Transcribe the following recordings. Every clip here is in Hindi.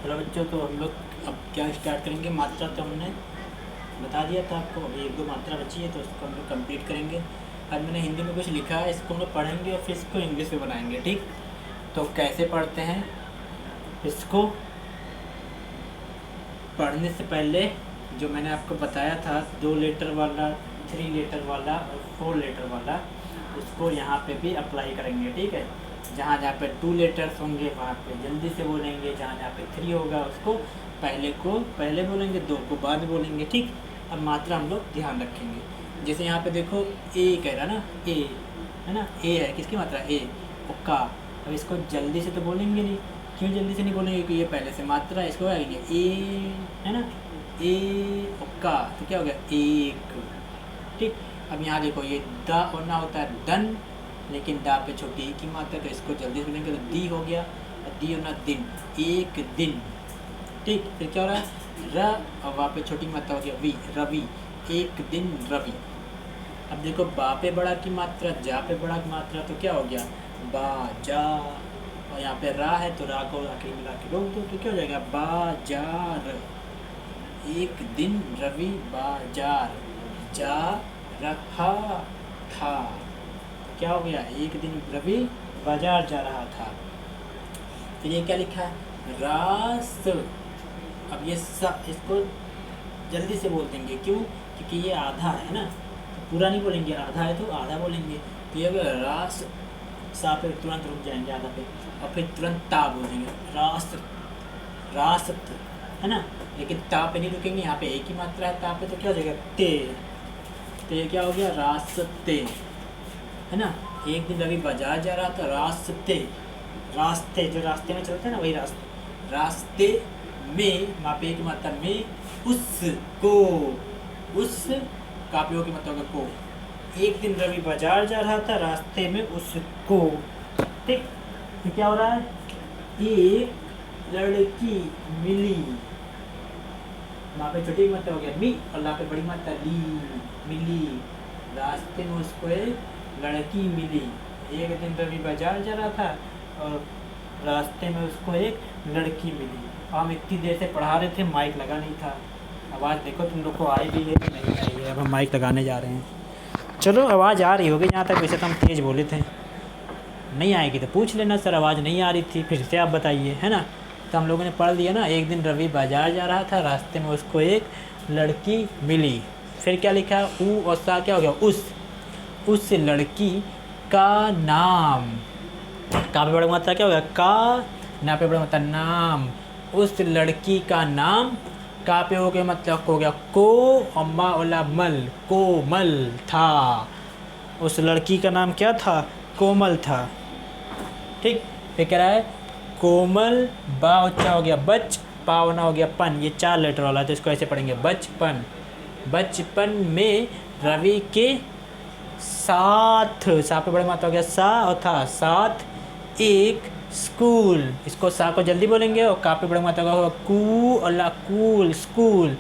हेलो बच्चों, तो हम लोग अब क्या स्टार्ट करेंगे। मात्रा तो हमने बता दिया था आपको, अभी एक दो मात्रा बची है तो उसको हम लोग कंप्लीट करेंगे। आज मैंने हिंदी में कुछ लिखा है, इसको हम लोग पढ़ेंगे और फिर इसको इंग्लिश में बनाएंगे। ठीक, तो कैसे पढ़ते हैं इसको। पढ़ने से पहले जो मैंने आपको बताया था 2 लेटर वाला, 3 लेटर वाला और 4 लेटर वाला, उसको यहाँ पे भी अप्लाई करेंगे। ठीक है, जहाँ जहाँ पे 2 लेटर्स होंगे वहाँ पे जल्दी से बोलेंगे, जहाँ जहाँ पे 3 होगा उसको पहले बोलेंगे, 2 को बाद बोलेंगे। ठीक, अब मात्रा हम लोग ध्यान रखेंगे। जैसे यहाँ पे देखो ए कह रहा ना, ए है ना, ए है किसकी मात्रा, ए और का। अब इसको जल्दी से तो बोलेंगे नहीं। क्यों जल्दी से नहीं बोलेंगे? क्योंकि ये पहले से मात्रा, इसको क्या कहेंगे, ए है ना, ए और का, तो क्या हो गया, एक। ठीक, अब यहाँ देखो ये द और ना होता है दन, लेकिन दा पे छोटी ई की मात्रा, तो इसको जल्दी से बोलेंगे तो दी हो गया, और दी और ना दिन, एक दिन। ठीक, फिर क्या हो रहा है, र और वहाँ पे छोटी मात्रा हो गया वी, रवि, एक दिन रवि। अब देखो बा पे बड़ा की मात्रा, जा पे बड़ा की मात्रा, तो क्या हो गया, बा जा, और यहाँ पे रा है तो रा को आखिरी मिला के रोक दो, तो क्या हो जाएगा, बाजार, एक दिन रवि बाजार जा रहा था। क्या हो गया, एक दिन रवि बाजार जा रहा था। फिर ये क्या लिखा है, रास। अब ये सब इसको जल्दी से बोल देंगे, क्यों, क्योंकि ये आधा है ना, तो पूरा नहीं बोलेंगे, आधा है तो आधा बोलेंगे। तो ये रास, सा पे तुरंत रुक जाएंगे आधा पे, और फिर तुरंत ता बोलेंगे, रास, रासत है ना। लेकिन ता पे नहीं रुकेंगे, यहाँ पे एक ही मात्रा है ता पे, तो क्या हो जाएगा, ते। तो ये क्या हो गया, रास्ते है ना। एक दिन रवि बाजार जा रहा था, रास्ते, रास्ते जो रास्ते में चलते हैं ना, वही रास्ते, रास्ते में, वहाँ पे एक मात्रा में, उसको, उस का प्रयोग की मतलब को। एक दिन रवि बाजार जा रहा था, रास्ते में उसको। ठीक, तो क्या हो रहा है, एक लड़की मिली, वहाँ पे छोटी मात्रा हो गया मी, और यहाँ पे बड़ी मात्रा ली, मिली, रास्ते में उसको एक लड़की मिली। एक दिन रवि बाजार जा रहा था और रास्ते में उसको एक लड़की मिली। हम इतनी देर से पढ़ा रहे थे, माइक लगा नहीं था। आवाज़ देखो तुम लोग को आई भी है कि नहीं आई है। अब हम माइक लगाने जा रहे हैं। चलो आवाज़ आ रही होगी जहाँ तक, वैसे तो हम तेज़ बोले थे। नहीं आएगी तो पूछ लेना, सर आवाज़ नहीं आ रही थी, फिर से आप बताइए, है ना। तो हम लोगों ने पढ़ लिया ना, एक दिन रवि बाजार जा रहा था, रास्ते में उसको एक लड़की मिली। फिर क्या लिखा, ऊ और सा क्या हो गया, उस लड़की का नाम, का पे बड़ा मात्रा क्या हो गया, का, ना पे बड़ा मात्रा नाम, उस लड़की का नाम, का पे हो गया मतलब हो गया को, और मा वाला मल, कोमल था। उस लड़की का नाम क्या था, कोमल था। ठीक, फिर कह रहा है कोमल, बा उच्चा हो गया बच, पावना हो गया पन, ये 4 लेटर वाला है, तो इसको ऐसे पढ़ेंगे, बचपन, बचपन में रवि के साथ, सा पे बड़े मात्रा हो गया सा और था, साथ एक स्कूल, इसको सा को जल्दी बोलेंगे, और का पे बड़े मात्रा होगा कू और ला, कूल, स्कूल,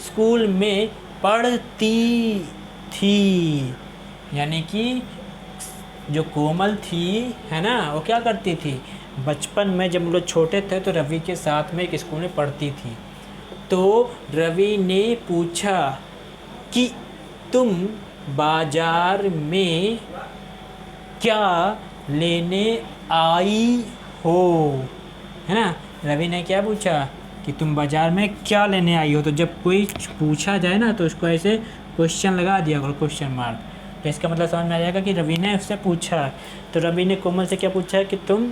स्कूल में पढ़ती थी। यानी कि जो कोमल थी है ना, वो क्या करती थी, बचपन में जब हम लोग छोटे थे तो रवि के साथ में एक स्कूल में पढ़ती थी। तो रवि ने पूछा कि तुम बाजार में क्या लेने आई हो, है ना। रवि ने क्या पूछा कि तुम बाजार में क्या लेने आई हो। तो जब कोई पूछा जाए ना, तो उसको ऐसे क्वेश्चन लगा दिया करो, क्वेश्चन मार्क, तो इसका मतलब समझ में आ जाएगा कि रवि ने उससे पूछा। तो रवि ने कोमल से क्या पूछा कि तुम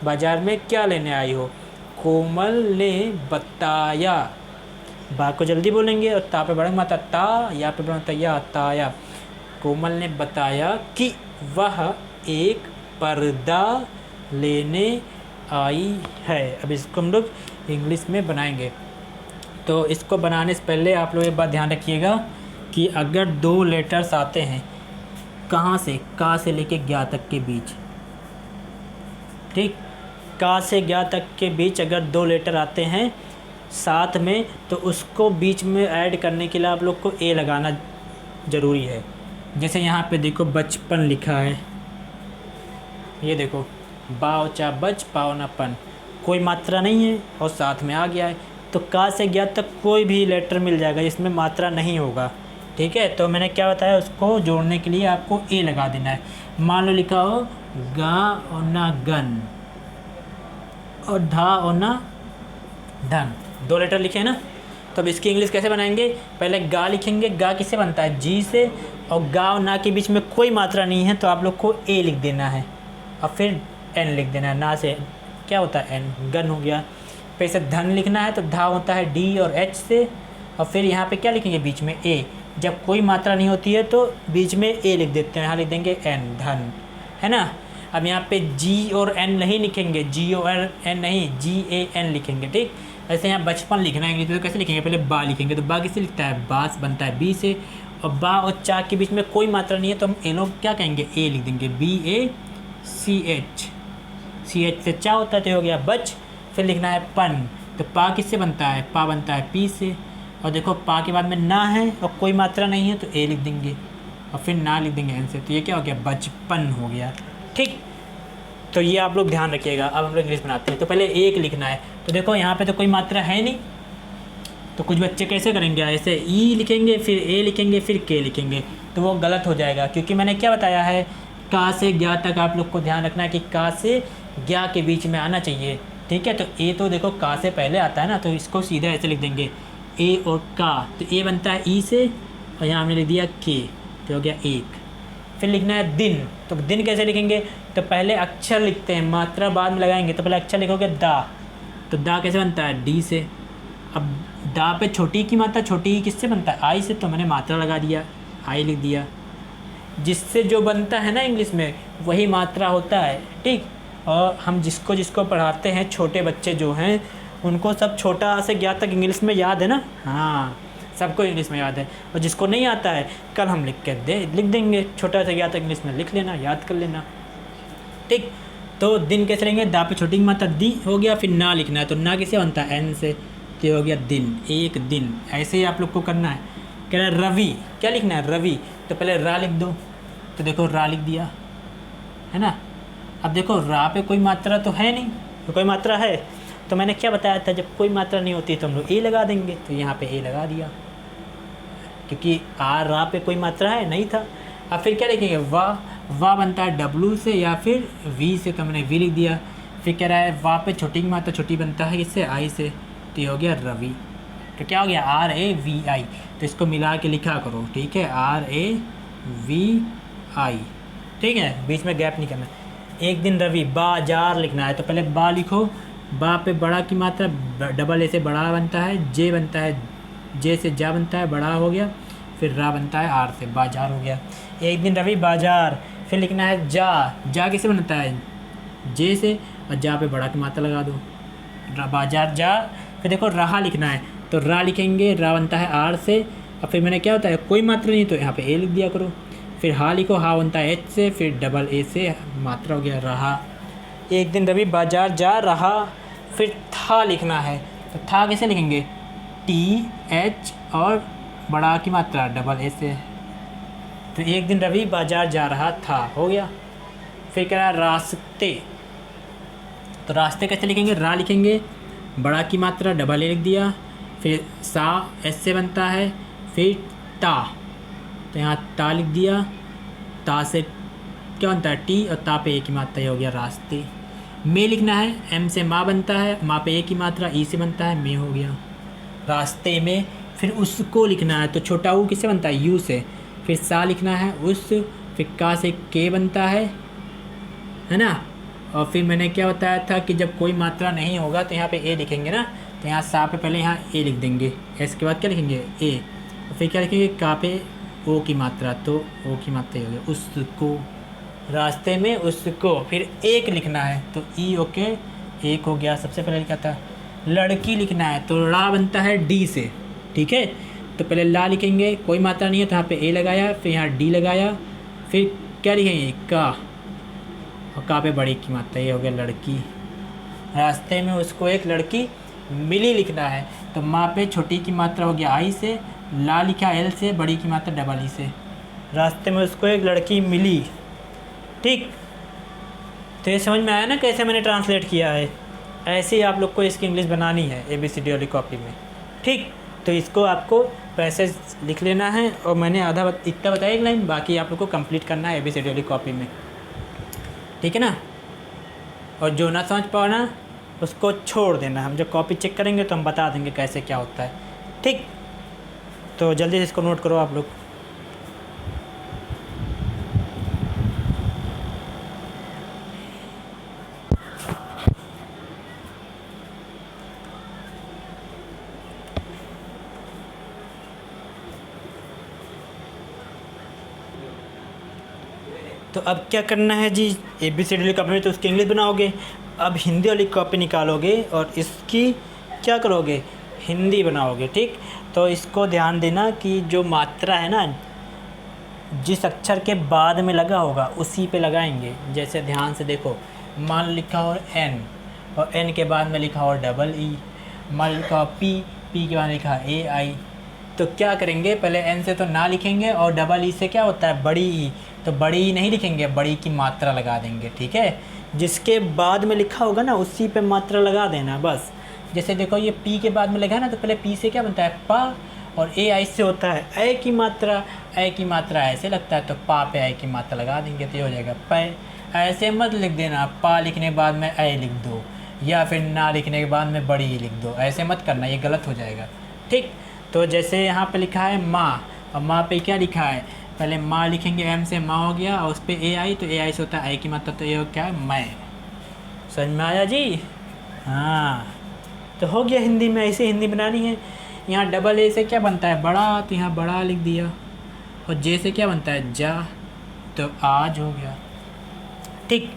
बाजार में क्या लेने आई हो। कोमल ने बताया, बा को जल्दी बोलेंगे, और ता पे बड़ा मात्रा ता, या पे बड़ा मात्रा या, ताया। कोमल ने बताया कि वह एक पर्दा लेने आई है। अब इसको हम लोग इंग्लिश में बनाएंगे। तो इसको बनाने से पहले आप लोग एक बात ध्यान रखिएगा कि अगर 2 लेटर्स आते हैं, कहाँ से, का से लेके ज्ञा तक के बीच, ठीक, का से ज्ञा तक के बीच अगर 2 लेटर आते हैं साथ में, तो उसको बीच में ऐड करने के लिए आप लोग को ए लगाना ज़रूरी है। जैसे यहाँ पे देखो बचपन लिखा है, ये देखो, बाव चा बच, पावनापन, कोई मात्रा नहीं है और साथ में आ गया है, तो का से ज्ञा तक कोई भी लेटर मिल जाएगा जिसमें मात्रा नहीं होगा। ठीक है, तो मैंने क्या बताया, उसको जोड़ने के लिए आपको ए लगा देना है। मान लो लिखा हो गा और ना गन और धा और ना धन, 2 लेटर लिखे हैं ना। तो अब इसकी इंग्लिश कैसे बनाएंगे, पहले गा लिखेंगे। गा किससे बनता है, जी से, और गा और ना के बीच में कोई मात्रा नहीं है तो आप लोग को ए लिख देना है और फिर एन लिख देना है। ना से क्या होता है एन, गन हो गया। फिर से धन लिखना है तो धा होता है डी और एच से, और फिर यहाँ पे क्या लिखेंगे बीच में ए। जब कोई मात्रा नहीं होती है तो बीच में ए लिख देते हैं, यहाँ लिख देंगे एन, धन, है ना। अब यहाँ पे जी और एन नहीं लिखेंगे, जी और एन नहीं, जी ए एन लिखेंगे। ठीक, ऐसे यहाँ बचपन लिखना है इंग्लिश में तो कैसे लिखेंगे, पहले बा लिखेंगे। तो बा किससे लिखता है, बास बनता है बी से, और बा और चा के बीच में कोई मात्रा नहीं है तो हम ए लोग क्या कहेंगे, ए लिख देंगे, बी ए सी एच, सी एच से चा होता है तो हो गया बच। फिर लिखना है पन, तो पा किससे बनता है, पा बनता है पी से, और देखो पा के बाद में ना है और कोई मात्रा नहीं है तो ए लिख देंगे और फिर ना लिख देंगे एन से, तो ये क्या हो गया, बचपन हो गया। ठीक, तो ये आप लोग ध्यान रखिएगा। अब हम लोग इंग्लिश बनाते हैं, तो पहले एक लिखना है। तो देखो यहाँ पे तो कोई मात्रा है नहीं, तो कुछ बच्चे कैसे करेंगे, ऐसे ई लिखेंगे फिर ए लिखेंगे फिर के लिखेंगे, तो वो गलत हो जाएगा। क्योंकि मैंने क्या बताया है, का से ज्ञा तक आप लोग को ध्यान रखना है कि का से ज्ञा के बीच में आना चाहिए। ठीक है, तो ए तो देखो का से पहले आता है ना, तो इसको सीधा ऐसे लिख देंगे ए और का, तो ए बनता है ई से और यहाँ हमने लिख दिया के, तो हो गया एक। फिर लिखना है दिन, तो दिन कैसे लिखेंगे, तो पहले अक्षर लिखते हैं, मात्रा बाद में लगाएंगे। तो पहले अक्षर लिखोगे दा, तो दा कैसे बनता है, डी से। अब दा पे छोटी की मात्रा, छोटी किससे बनता है, आई से, तो मैंने मात्रा लगा दिया, आई लिख दिया। जिससे जो बनता है ना इंग्लिश में वही मात्रा होता है। ठीक, और हम जिसको जिसको पढ़ाते हैं, छोटे बच्चे जो हैं उनको सब छोटा से ज्ञात तक इंग्लिश में याद है ना, हाँ सबको इंग्लिश में याद है। और जिसको नहीं आता है कल हम लिख देंगे, छोटा से ज्ञात तक इंग्लिश में लिख लेना, याद कर लेना। ठीक, तो दिन कैसे लेंगे, दा पे छोटी की मात्रा दी हो गया, फिर ना लिखना है, तो ना किसे बनता है एन से, तो हो गया दिन, एक दिन। ऐसे ही आप लोग को करना है। कह रहा है रवि, क्या लिखना है, रवि, तो पहले रा लिख दो, तो देखो रा लिख दिया, है ना। अब देखो रा पे कोई मात्रा तो है नहीं, तो कोई मात्रा है तो मैंने क्या बताया था, जब कोई मात्रा नहीं होती तो हम लोग ए लगा देंगे, तो यहाँ पे ए लगा दिया क्योंकि रा पे कोई मात्रा है नहीं था। अब फिर क्या लिखेंगे, वाह बनता है डब्लू से या फिर वी से, तो मैंने वी लिख दिया। फिर कह रहा है वाह पे छोटी की मात्रा छोटी बनता है किससे, आई से, तो ये हो गया रवि। तो क्या हो गया, आर ए वी आई, तो इसको मिला के लिखा करो। ठीक है, आर ए वी आई, ठीक है, बीच में गैप नहीं करना। एक दिन रवि, बाजार लिखना है, तो पहले बा लिखो, बा पे बड़ा की मात्रा डबल ए से बड़ा बनता है, जे बनता है, जे से जा बनता है, बड़ा हो गया, फिर रा बनता है आर से, बाजार हो गया। एक दिन रवि बाजार, फिर लिखना है जा किसे बनता है, जे से, और जा पे बड़ा की मात्रा लगा दो, बाजार जा। फिर देखो रहा लिखना है, तो रा लिखेंगे, रा बनता है आर से, और फिर मैंने क्या होता है कोई मात्रा नहीं तो यहाँ पे ए लिख दिया करो। फिर हा लिखो, हा बनता है एच से, फिर डबल ए से, मात्रा हो गया रहा। एक दिन रवि बाजार जा रहा। फिर था लिखना है, तो था कैसे लिखेंगे, टी एच और बड़ा की मात्रा डबल ए से, तो एक दिन रवि बाजार जा रहा था, हो गया। फिर कह रहा है रास्ते, तो रास्ते कैसे लिखेंगे, रा लिखेंगे, बड़ा की मात्रा डबल ए लिख दिया, फिर सा एस से बनता है, फिर ता, तो यहाँ ता लिख दिया, ता से क्या बनता है टी, और ता पे ए की मात्रा, हो गया रास्ते। में लिखना है, एम से माँ बनता है, माँ पे ए की मात्रा, ई से बनता है, में हो गया रास्ते में। फिर उसको लिखना है, तो छोटा ऊ किससे बनता है, यू से, फिर सा लिखना है उस, फिर का से के बनता है ना। और फिर मैंने क्या बताया था कि जब कोई मात्रा नहीं होगा तो यहाँ पे ए लिखेंगे ना, तो यहाँ सा पे पहले यहाँ ए लिख देंगे, एस के बाद क्या लिखेंगे ए, और फिर क्या लिखेंगे का पे ओ की मात्रा, तो ओ की मात्रा हो गया उसको, रास्ते में उसको। फिर एक लिखना है, तो ई ओके एक हो गया। सबसे पहले लिखा था लड़की लिखना है, तो रा बनता है डी से, ठीक है, तो पहले ला लिखेंगे, कोई मात्रा नहीं है तो यहाँ पे ए लगाया, फिर यहाँ डी लगाया, फिर क्या लिखेंगे का, और का पे बड़ी की मात्रा, ये हो गया लड़की। रास्ते में उसको एक लड़की मिली लिखना है, तो माँ पे छोटी की मात्रा हो गया आई से, ला लिखा एल से, बड़ी की मात्रा डबल ई से, रास्ते में उसको एक लड़की मिली। ठीक, तो ये समझ में आया ना कैसे मैंने ट्रांसलेट किया है। ऐसे ही आप लोग को इसकी इंग्लिश बनानी है ABCD वाली कॉपी में, ठीक। तो इसको आपको पैसेज लिख लेना है, और मैंने आधा इतना बताया एक लाइन, बाकी आप लोग को कंप्लीट करना है ABCD वाली कॉपी में, ठीक है ना। और जो ना समझ पाओ ना उसको छोड़ देना, हम जब कॉपी चेक करेंगे तो हम बता देंगे कैसे क्या होता है, ठीक। तो जल्दी से इसको नोट करो आप लोग। तो अब क्या करना है जी, ABCD वाली कॉपी में तो उसकी इंग्लिश बनाओगे, अब हिंदी वाली कॉपी निकालोगे और इसकी क्या करोगे, हिंदी बनाओगे, ठीक। तो इसको ध्यान देना कि जो मात्रा है ना, जिस अक्षर के बाद में लगा होगा उसी पे लगाएंगे। जैसे ध्यान से देखो, मान लिखा हो N और N के बाद में लिखा हो EE, मान लिखा हो P के बाद में लिखा है AI, तो क्या करेंगे, पहले N से तो ना लिखेंगे और EE से क्या होता है, बड़ी ई, तो बड़ी ई नहीं लिखेंगे, बड़ी की मात्रा लगा देंगे, ठीक है। जिसके बाद में लिखा होगा ना उसी पे मात्रा लगा देना बस। जैसे देखो ये P के बाद में लगा ना, तो पहले P से क्या बनता है, पा, और AI से होता है ए की मात्रा ऐसे लगता है, तो पा पे ए की मात्रा लगा देंगे तो ये हो जाएगा पै। ऐसे मत लिख देना, पा लिखने के बाद में ए लिख दो, या फिर ना लिखने के बाद में बड़ी ई लिख दो, ऐसे मत करना, ये गलत हो जाएगा, ठीक। तो जैसे यहाँ पे लिखा है माँ, और माँ पे क्या लिखा है, पहले माँ लिखेंगे, M से माँ हो गया, और उस पर AI, तो AI से होता है ए की मात्रा, तो ये क्या है, मैं। समझ में आया जी, हाँ। तो हो गया, हिंदी में ऐसे हिंदी बनानी है। यहाँ AA से क्या बनता है, बड़ा, तो यहाँ बड़ा लिख दिया, और J से क्या बनता है, जा, तो आज हो गया, ठीक।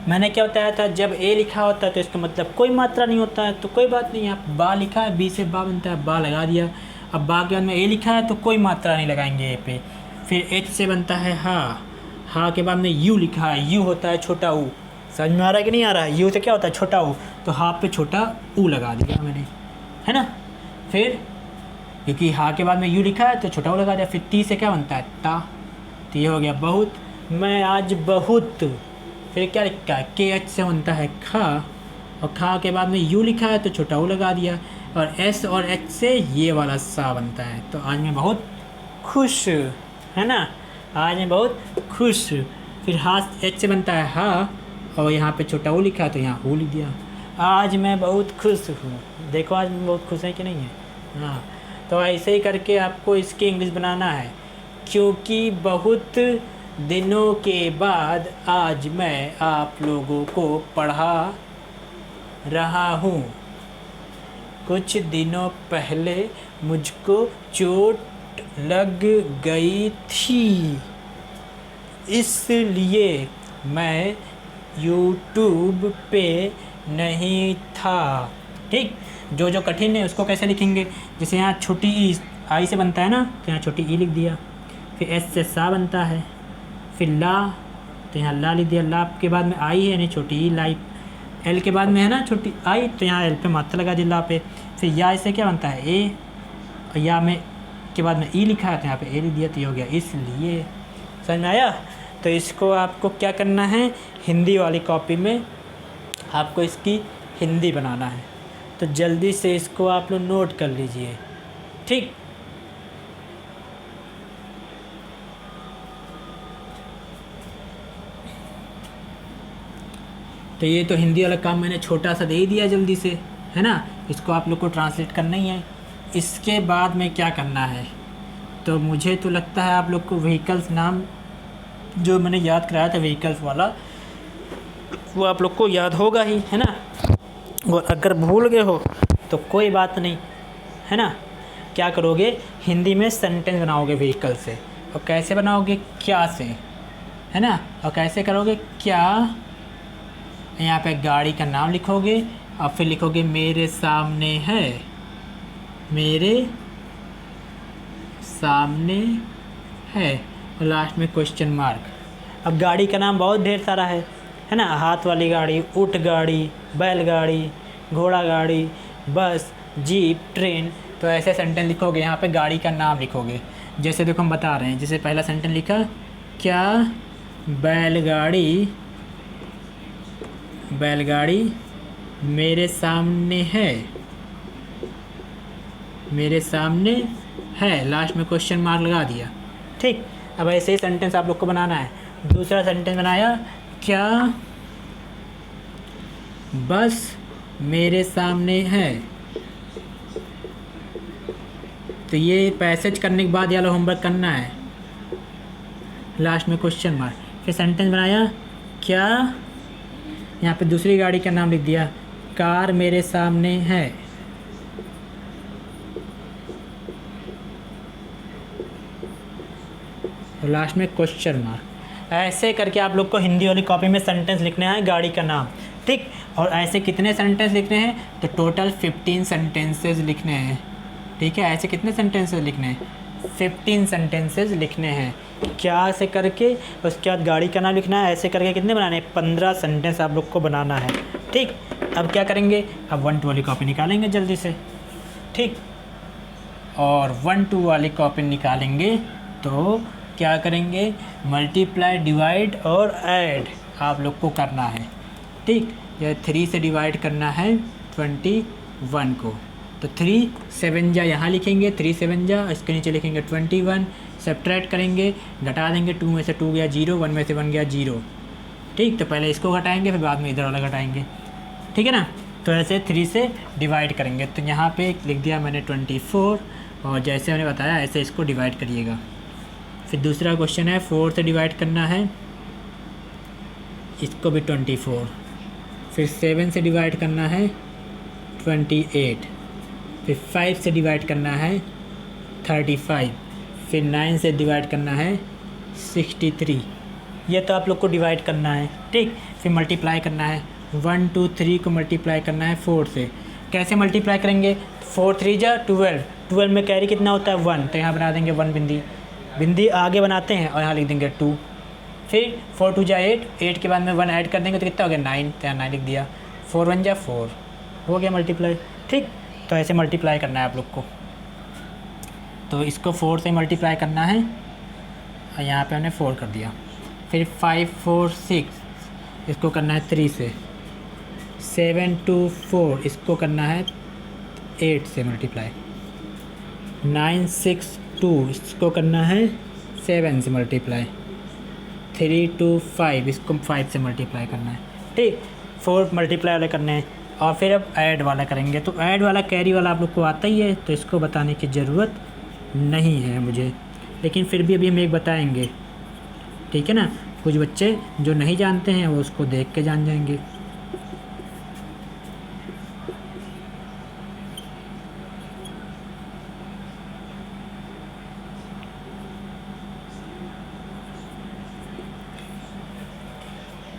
मैंने क्या बताया था, जब A लिखा होता है तो इसका मतलब कोई मात्रा नहीं होता है, तो कोई बात नहीं। यहाँ बा लिखा है, B से बा बनता है, बा लगा दिया। अब बा के बाद में A लिखा है तो कोई मात्रा नहीं लगाएंगे A पे। फिर H से बनता है हा के बाद में U लिखा है, U होता है छोटा ऊ। समझ में आ रहा है कि नहीं आ रहा है, U से क्या होता है, छोटा ऊ, तो हा पे छोटा ऊ लगा दिया मैंने, है ना। फिर क्योंकि हा के बाद में U लिखा है तो छोटा ऊ लगा दिया। फिर T से क्या बनता है, ता, तो ये हो गया बहुत, मैं आज बहुत। फिर क्या लिखा है, KH से बनता है खा, और खा के बाद में U लिखा है तो छोटा ऊ लगा दिया, और S और H से ये वाला सा बनता है, तो आज मैं बहुत खुश, है ना, आज मैं बहुत खुश। फिर हाथ H से बनता है हा, और यहाँ पे छोटा ऊ लिखा है तो यहाँ ऊ लिख दिया, आज मैं बहुत खुश हूँ। देखो आज मैं बहुत खुश है कि नहीं है, हाँ। तो ऐसे ही करके आपको इसकी इंग्लिश बनाना है, क्योंकि बहुत दिनों के बाद आज मैं आप लोगों को पढ़ा रहा हूँ। कुछ दिनों पहले मुझको चोट लग गई थी, इसलिए मैं YouTube पे नहीं था, ठीक। जो कठिन है उसको कैसे लिखेंगे, जैसे यहाँ छोटी ई आई से बनता है ना, तो यहाँ छोटी ई लिख दिया। फिर S से सा बनता है, फिर ला, तो यहाँ ला लिख दिया। ला के बाद में आई है, यानी छोटी ई लाई। एल के बाद में है ना छोटी आई, तो यहाँ एल पे मात्रा लगा दी ला पे। फिर या से क्या बनता है, ए, और या में के बाद में ई लिखा है तो यहाँ पे ए लिख दिया, तो ये हो गया इसलिए। समझ में आया। तो इसको आपको क्या करना है, हिंदी वाली कॉपी में आपको इसकी हिंदी बनाना है, तो जल्दी से इसको आप लोग नोट कर लीजिए, ठीक। तो ये तो हिंदी वाला काम मैंने छोटा सा दे ही दिया जल्दी से, है ना। इसको आप लोग को ट्रांसलेट करना ही है। इसके बाद में क्या करना है, तो मुझे तो लगता है आप लोग को व्हीकल्स नाम जो मैंने याद कराया था व्हीकल्स वाला, वो आप लोग को याद होगा ही, है ना। और अगर भूल गए हो तो कोई बात नहीं, है ना। क्या करोगे, हिंदी में सेंटेंस बनाओगे व्हीकल से, और कैसे बनाओगे, क्या से, है ना। और कैसे करोगे, क्या, यहाँ पे गाड़ी का नाम लिखोगे, और फिर लिखोगे मेरे सामने है, मेरे सामने है, और लास्ट में क्वेश्चन मार्क। अब गाड़ी का नाम बहुत ढेर सारा है ना। हाथ वाली गाड़ी, ऊँट गाड़ी, बैलगाड़ी, घोड़ा गाड़ी, बस, जीप, ट्रेन। तो ऐसे सेंटेंस लिखोगे, यहाँ पे गाड़ी का नाम लिखोगे। जैसे देखो हम बता रहे हैं, जैसे पहला सेंटेंस लिखा, क्या बैलगाड़ी मेरे सामने है, मेरे सामने है, लास्ट में क्वेश्चन मार्क लगा दिया। ठीक, अब ऐसे ही सेंटेंस आप लोग को बनाना है। दूसरा सेंटेंस बनाया, क्या बस मेरे सामने है। तो ये पैसेज करने के बाद ये वाला होमवर्क करना है, लास्ट में क्वेश्चन मार्क। फिर सेंटेंस बनाया, क्या, यहाँ पे दूसरी गाड़ी का नाम लिख दिया, कार मेरे सामने है। और लास्ट में क्वेश्चन मार्क। ऐसे करके आप लोग को हिंदी वाली कॉपी में सेंटेंस लिखने हैं गाड़ी का नाम। ठीक, और ऐसे कितने सेंटेंस लिखने हैं, तो टोटल 15 सेंटेंसेस लिखने हैं। ठीक है, ऐसे कितने सेंटेंसेस लिखने हैं, 15 सेंटेंसेस लिखने हैं। क्या से करके उसके बाद गाड़ी का नाम लिखना है, ऐसे करके कितने बनाने हैं, 15 सेंटेंस आप लोग को बनाना है। ठीक, अब क्या करेंगे, अब 1-2 वाली कॉपी निकालेंगे जल्दी से। ठीक, और 1-2 वाली कॉपी निकालेंगे तो क्या करेंगे, मल्टीप्लाई, डिवाइड और ऐड आप लोग को करना है। ठीक, यह 3 से डिवाइड करना है 21 को, तो 3 7 जा यहाँ लिखेंगे, 3 7 जा, इसके नीचे लिखेंगे 21, सब्ट्रैक्ट करेंगे, घटा देंगे, 2 में से 2 गया 0, 1 में से 1 गया 0। ठीक, तो पहले इसको घटाएंगे, फिर बाद में इधर वाला घटाएंगे। ठीक है ना, तो ऐसे 3 से डिवाइड करेंगे। तो यहाँ पे लिख दिया मैंने 24, और जैसे मैंने बताया ऐसे इसको डिवाइड करिएगा। फिर दूसरा क्वेश्चन है, 4 से डिवाइड करना है, इसको भी 24। फिर 7 से डिवाइड करना है 28। फिर 5 से डिवाइड करना है 35। फिर 9 से डिवाइड करना है 63। ये तो आप लोग को डिवाइड करना है। ठीक, फिर मल्टीप्लाई करना है, 1 2 3 को मल्टीप्लाई करना है 4 से। कैसे मल्टीप्लाई करेंगे, 4 3 जा 12, 12 में कैरी कितना होता है 1, तो यहाँ बना देंगे 1 बिंदी आगे बनाते हैं और यहाँ लिख देंगे 2। फिर 4 2 जा 8, 8 के बाद में 1 ऐड कर देंगे तो कितना हो गया 9, तो यहाँ 9 लिख दिया। 4 1 जा 4, हो गया मल्टीप्लाई। ठीक, तो ऐसे मल्टीप्लाई करना है आप लोग को। तो इसको 4 से मल्टीप्लाई करना है, और यहाँ पे हमने 4 कर दिया। फिर 5 4 6, इसको करना है 3 से। 7 2 4, इसको करना है 8 से मल्टीप्लाई। 9 6 2, इसको करना है 7 से मल्टीप्लाई। 3 2 5, इसको 5 से मल्टीप्लाई करना है। ठीक, 4 मल्टीप्लाई वाले करने हैं, और फिर अब ऐड वाला करेंगे। तो ऐड वाला कैरी वाला आप लोग को आता ही है, तो इसको बताने की ज़रूरत नहीं है मुझे, लेकिन फिर भी अभी हम एक बताएंगे। ठीक है ना, कुछ बच्चे जो नहीं जानते हैं वो उसको देख के जान जाएंगे।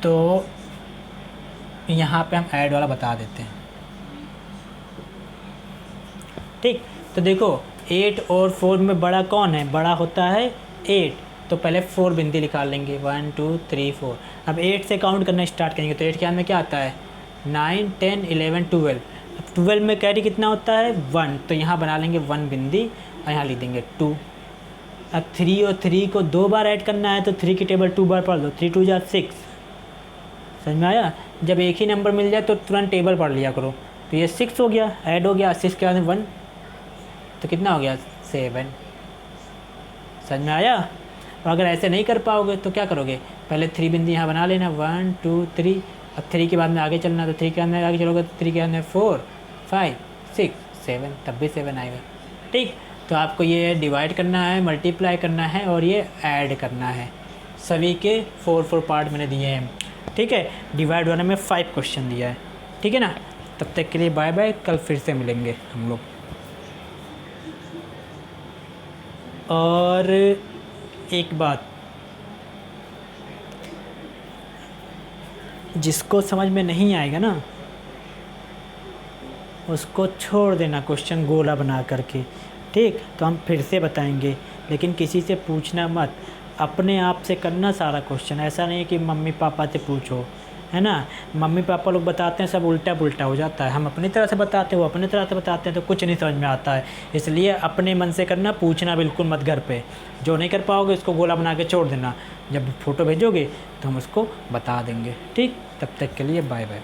तो यहाँ पे हम ऐड वाला बता देते हैं। ठीक, तो देखो 8 और 4 में बड़ा कौन है, बड़ा होता है 8, तो पहले 4 बिंदी निकाल लेंगे, 1 2 3 4। अब 8 से काउंट करना स्टार्ट करेंगे, तो 8 के बाद में क्या आता है 9 10 11 12। अब 12 में कैरी कितना होता है 1, तो यहाँ बना लेंगे 1 बिंदी और यहाँ लिख देंगे 2। अब 3 और 3 को 2 बार ऐड करना है, तो 3 की टेबल 2 बार पढ़ लो, 3 2 जा 6। समझ में आया, जब एक ही नंबर मिल जाए तो तुरंत टेबल पढ़ लिया करो। तो ये 6 हो गया, ऐड हो गया 6 के बाद 1, तो कितना हो गया 7। समझ में आया। और अगर ऐसे नहीं कर पाओगे तो क्या करोगे, पहले 3 बिंदी यहाँ बना लेना, 1 2 3। अब 3 के बाद में आगे चलना, तो 3 के बाद में आगे चलोगे तो 3 के बाद में 4 5 6 7, तब भी 7 आएगा। ठीक, तो आपको ये डिवाइड करना है, मल्टीप्लाई करना है और ये ऐड करना है। सभी के 4 पार्ट मैंने दिए हैं। ठीक है, डिवाइड वाले में 5 क्वेश्चन दिया है। ठीक है ना, तब तक के लिए बाय बाय, कल फिर से मिलेंगे हम लोग। और एक बात, जिसको समझ में नहीं आएगा ना उसको छोड़ देना क्वेश्चन गोला बना करके। ठीक, तो हम फिर से बताएंगे, लेकिन किसी से पूछना मत, अपने आप से करना सारा क्वेश्चन। ऐसा नहीं कि मम्मी पापा से पूछो, है ना। मम्मी पापा लोग बताते हैं सब उल्टा पुल्टा हो जाता है, हम अपनी तरह से बताते हैं, वो अपनी तरह से बताते हैं, तो कुछ नहीं समझ में आता है। इसलिए अपने मन से करना, पूछना बिल्कुल मत घर पे। जो नहीं कर पाओगे उसको गोला बना के छोड़ देना, जब फ़ोटो भेजोगे तो हम उसको बता देंगे। ठीक, तब तक के लिए बाय बाय।